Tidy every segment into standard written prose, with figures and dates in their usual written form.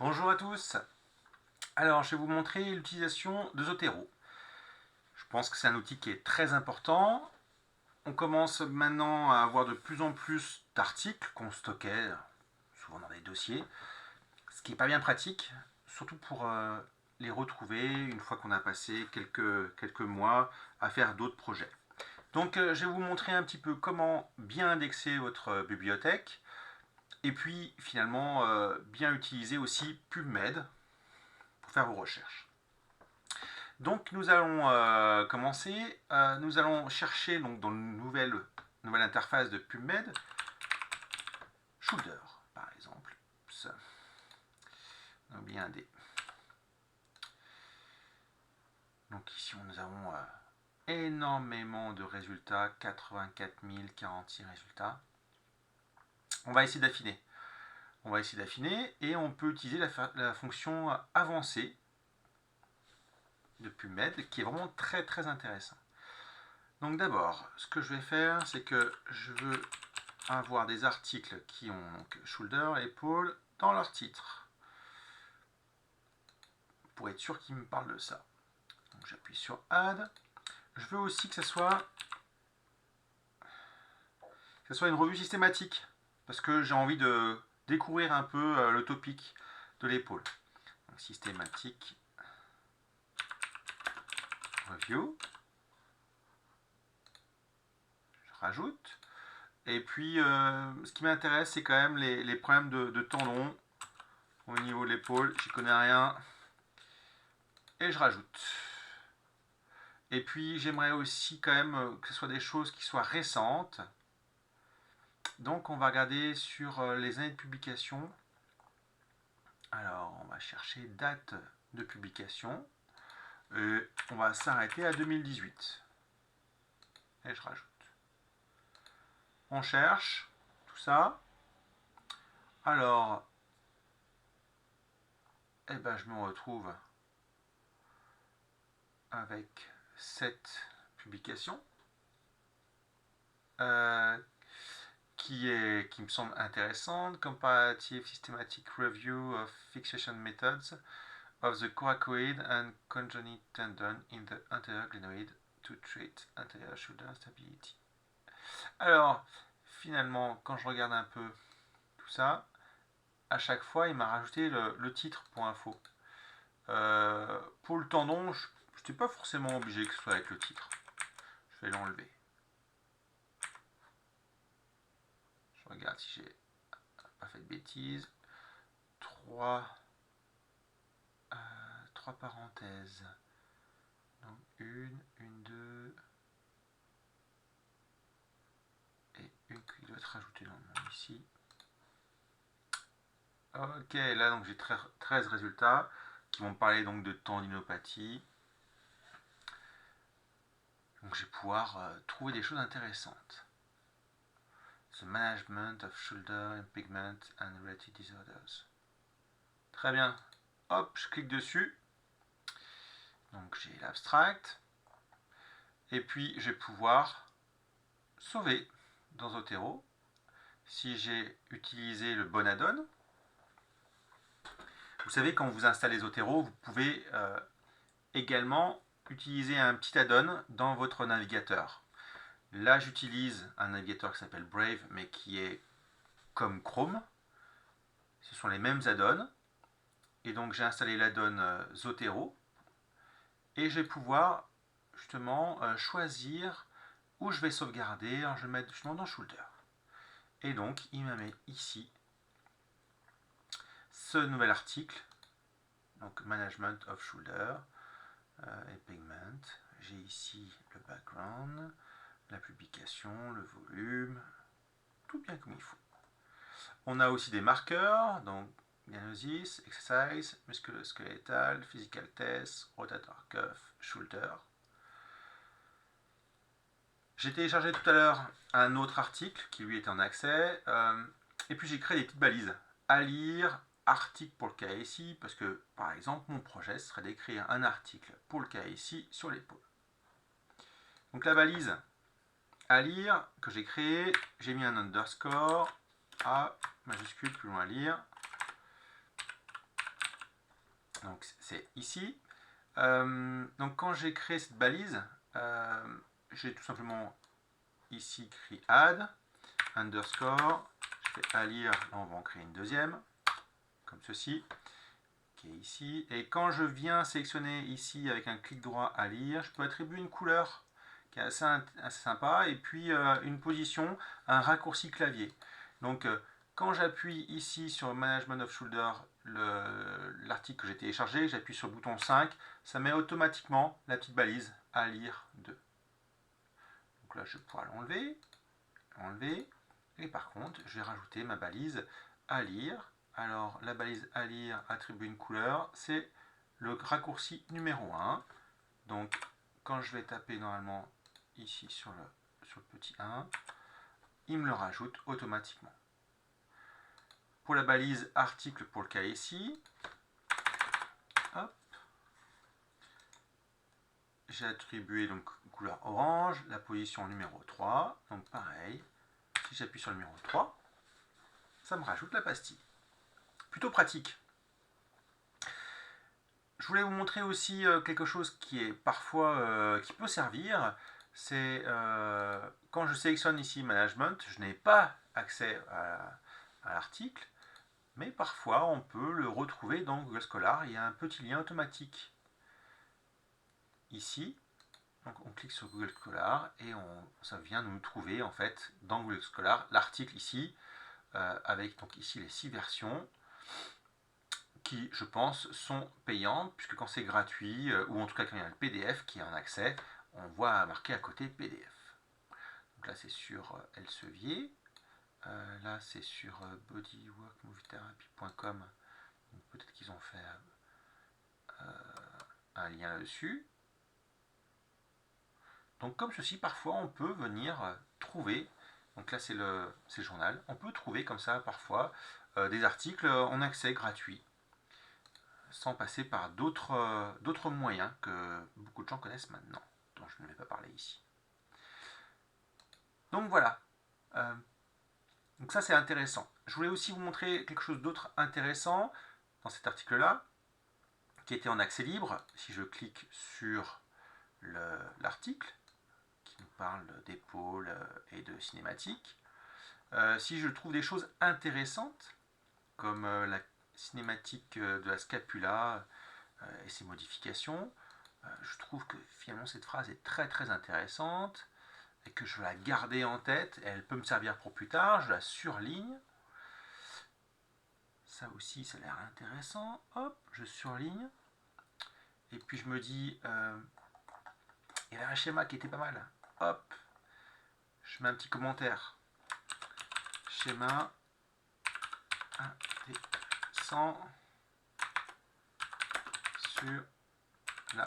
Bonjour à tous. Alors, je vais vous montrer l'utilisation de Zotero. Je pense que c'est un outil qui est très important. On commence maintenant à avoir de plus en plus d'articles qu'on stockait souvent dans des dossiers, ce qui n'est pas bien pratique, surtout pour les retrouver une fois qu'on a passé quelques mois à faire d'autres projets. Donc, je vais vous montrer un petit peu comment bien indexer votre bibliothèque et puis finalement bien utiliser aussi PubMed pour faire vos recherches. Donc nous allons commencer. Nous allons chercher donc, dans une nouvelle interface de PubMed, Shoulder par exemple. Ça. On a oublié un D. Donc ici nous avons énormément de résultats, 84 046 résultats. On va essayer d'affiner. Et on peut utiliser la fonction avancée de PubMed qui est vraiment très très intéressant. Donc d'abord, ce que je vais faire, c'est que je veux avoir des articles qui ont donc shoulder, épaule dans leur titre. Pour être sûr qu'ils me parlent de ça. Donc j'appuie sur Add. Je veux aussi que ce soit une revue systématique. Parce que j'ai envie de découvrir un peu le topic de l'épaule. Systématique review. Je rajoute. Et puis, ce qui m'intéresse, c'est quand même les problèmes de tendons au niveau de l'épaule. J'y connais rien. Et je rajoute. Et puis, j'aimerais aussi quand même que ce soit des choses qui soient récentes. Donc, on va regarder sur les années de publication. Alors, on va chercher date de publication. Et on va s'arrêter à 2018. Et je rajoute. On cherche tout ça. Alors, eh ben, je me retrouve avec cette publication qui me semble intéressante. Comparative Systematic Review of Fixation Methods of the coracoid and conjoint tendon in the anterior glenoid to treat anterior shoulder stability. Alors, finalement, quand je regarde un peu tout ça, à chaque fois, il m'a rajouté le titre pour info. Pour le tendon, je n'étais pas forcément obligé que ce soit avec le titre. Je vais l'enlever. Je regarde si j'ai pas fait de bêtises. Trois parenthèses. Donc une, deux, et une qui doit être rajoutée dans le nom ici. Ok, là donc j'ai 13 résultats qui vont parler donc de tendinopathie. Donc je vais pouvoir trouver des choses intéressantes. The management of shoulder impingement and related disorders. Très bien. Hop, je clique dessus. Donc j'ai l'abstract. Et puis je vais pouvoir sauver dans Zotero. Si j'ai utilisé le bon add-on. Vous savez, quand vous installez Zotero, vous pouvez également utiliser un petit add-on dans votre navigateur. Là, j'utilise un navigateur qui s'appelle Brave, mais qui est comme Chrome. Ce sont les mêmes add-ons. Et donc, j'ai installé l'add-on Zotero. Et je vais pouvoir justement choisir où je vais sauvegarder. Alors, je vais mettre justement dans Shoulder. Et donc, il me met ici ce nouvel article. Donc, Management of Shoulder et Pigment. J'ai ici le background, la publication, le volume, tout bien comme il faut. On a aussi des marqueurs, donc diagnosis, exercise, musculo-skeletal, physical test, rotator cuff, shoulder. J'ai téléchargé tout à l'heure un autre article qui lui était en accès, et puis j'ai créé des petites balises à lire, article pour le cas ici, parce que par exemple mon projet serait d'écrire un article pour le cas ici sur l'épaule. Donc la balise à lire que j'ai créée, j'ai mis un underscore A majuscule plus loin à lire. Donc c'est ici. Donc quand j'ai créé cette balise, j'ai tout simplement ici écrit add, underscore, je fais à lire, là on va en créer une deuxième, comme ceci, qui est ici. Et quand je viens sélectionner ici avec un clic droit à lire, je peux attribuer une couleur qui est assez sympa, et puis une position, un raccourci clavier. Donc quand j'appuie ici sur Management of Shoulder, l'article que j'ai téléchargé, j'appuie sur le bouton 5, ça met automatiquement la petite balise à lire 2. Donc là je vais pouvoir l'enlever, et par contre je vais rajouter ma balise à lire. Alors la balise à lire attribue une couleur, c'est le raccourci numéro 1. Donc quand je vais taper normalement ici sur le petit 1, il me le rajoute automatiquement. Pour la balise article pour le cas ici, j'ai attribué donc une couleur orange, la position numéro 3. Donc pareil, si j'appuie sur le numéro 3, ça me rajoute la pastille. Plutôt pratique. Je voulais vous montrer aussi quelque chose qui est parfois qui peut servir. C'est quand je sélectionne ici Management, je n'ai pas accès à l'article, mais parfois on peut le retrouver dans Google Scholar. Il y a un petit lien automatique ici. Donc on clique sur Google Scholar et ça vient nous trouver en fait dans Google Scholar l'article ici, avec donc ici les 6 versions qui, je pense, sont payantes, puisque quand c'est gratuit, ou en tout cas quand il y a le PDF qui est en accès, on voit marqué à côté PDF. Donc là c'est sur Elsevier, là c'est sur bodyworkmovietherapy.com, peut-être qu'ils ont fait un lien là-dessus. Donc comme ceci, parfois on peut venir trouver, donc là c'est le journal, on peut trouver comme ça parfois des articles en accès gratuit, sans passer par d'autres moyens que beaucoup de gens connaissent maintenant, dont je ne vais pas parler ici. Donc voilà, donc ça c'est intéressant. Je voulais aussi vous montrer quelque chose d'autre intéressant dans cet article-là, qui était en accès libre. Si je clique sur l'article, qui nous parle d'épaules et de cinématiques, si je trouve des choses intéressantes, comme la cinématique de la scapula et ses modifications, je trouve que finalement cette phrase est très très intéressante et que je vais la garder en tête, et elle peut me servir pour plus tard, je la surligne. Ça aussi ça a l'air intéressant, hop, je surligne, et puis je me dis, il y avait un schéma qui était pas mal, hop, je mets un petit commentaire, schéma intéressant sur la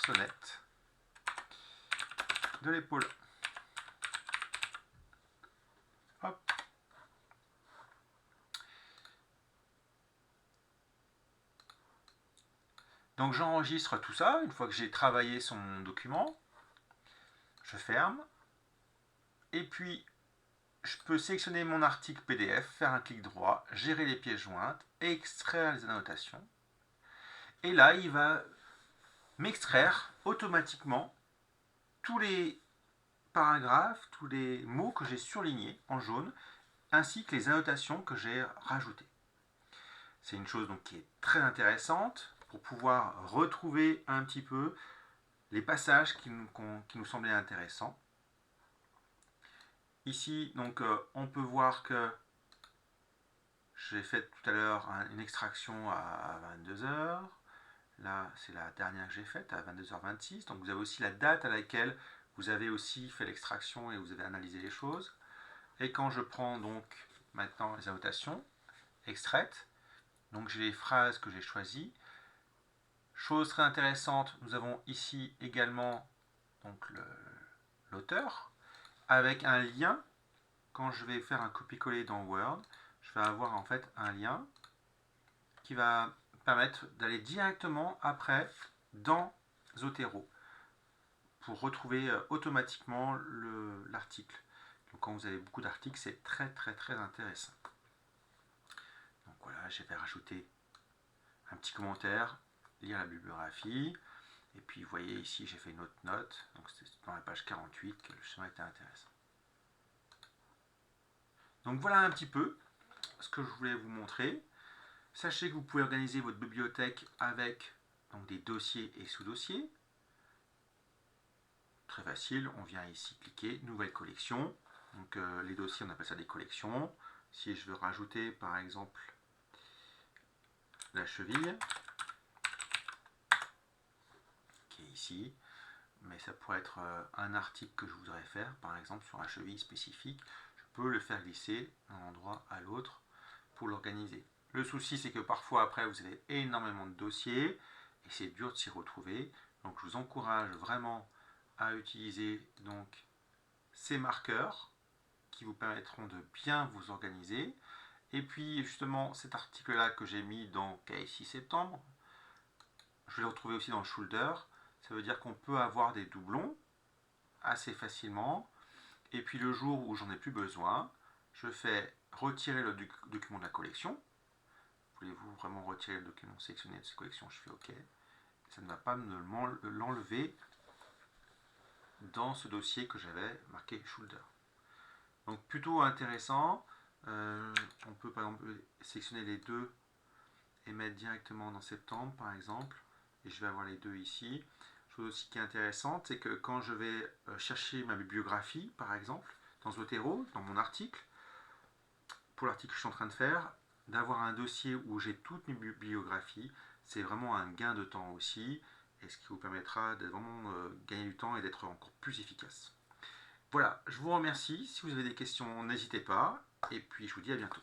sonnette de l'épaule. Hop. Donc j'enregistre tout ça. Une fois que j'ai travaillé sur mon document, je ferme. Et puis je peux sélectionner mon article PDF, faire un clic droit, gérer les pièces jointes, extraire les annotations. Et là, il va m'extraire automatiquement tous les paragraphes, tous les mots que j'ai surlignés en jaune, ainsi que les annotations que j'ai rajoutées. C'est une chose donc qui est très intéressante pour pouvoir retrouver un petit peu les passages qui nous semblaient intéressants. Ici, donc, on peut voir que j'ai fait tout à l'heure une extraction à 22h. Là, c'est la dernière que j'ai faite, à 22h26. Donc, vous avez aussi la date à laquelle vous avez aussi fait l'extraction et vous avez analysé les choses. Et quand je prends donc maintenant les annotations extraites, donc j'ai les phrases que j'ai choisies. Chose très intéressante, nous avons ici également donc l'auteur, avec un lien. Quand je vais faire un copier-coller dans Word, je vais avoir en fait un lien qui va permettre d'aller directement après dans Zotero pour retrouver automatiquement l'article. Donc quand vous avez beaucoup d'articles, c'est très très très intéressant. Donc voilà, je vais rajouter un petit commentaire, lire la bibliographie. Et puis vous voyez ici, j'ai fait une autre note, donc c'est dans la page 48 que le schéma était intéressant. Donc voilà un petit peu ce que je voulais vous montrer. Sachez que vous pouvez organiser votre bibliothèque avec donc, des dossiers et sous-dossiers. Très facile, on vient ici cliquer nouvelle collection. Donc les dossiers, on appelle ça des collections. Si je veux rajouter par exemple la cheville, qui est ici, mais ça pourrait être un article que je voudrais faire, par exemple sur la cheville spécifique, je peux le faire glisser d'un endroit à l'autre pour l'organiser. Le souci, c'est que parfois après vous avez énormément de dossiers et c'est dur de s'y retrouver. Donc je vous encourage vraiment à utiliser donc ces marqueurs qui vous permettront de bien vous organiser. Et puis justement cet article là que j'ai mis dans KSI septembre, je vais le retrouver aussi dans le shoulder. Ça veut dire qu'on peut avoir des doublons assez facilement. Et puis le jour où j'en ai plus besoin, je fais retirer le document de la collection. Voulez-vous vraiment retirer le document sélectionné de cette collection? Je fais OK. Ça ne va pas l'enlever dans ce dossier que j'avais marqué shoulder. Donc plutôt intéressant. On peut par exemple sélectionner les deux et mettre directement dans septembre par exemple. Et je vais avoir les deux ici. Chose aussi qui est intéressante, c'est que quand je vais chercher ma bibliographie par exemple dans Zotero, dans mon article, pour l'article que je suis en train de faire, d'avoir un dossier où j'ai toute mes bibliographies, c'est vraiment un gain de temps aussi, et ce qui vous permettra de vraiment gagner du temps et d'être encore plus efficace. Voilà, je vous remercie. Si vous avez des questions, n'hésitez pas, et puis je vous dis à bientôt.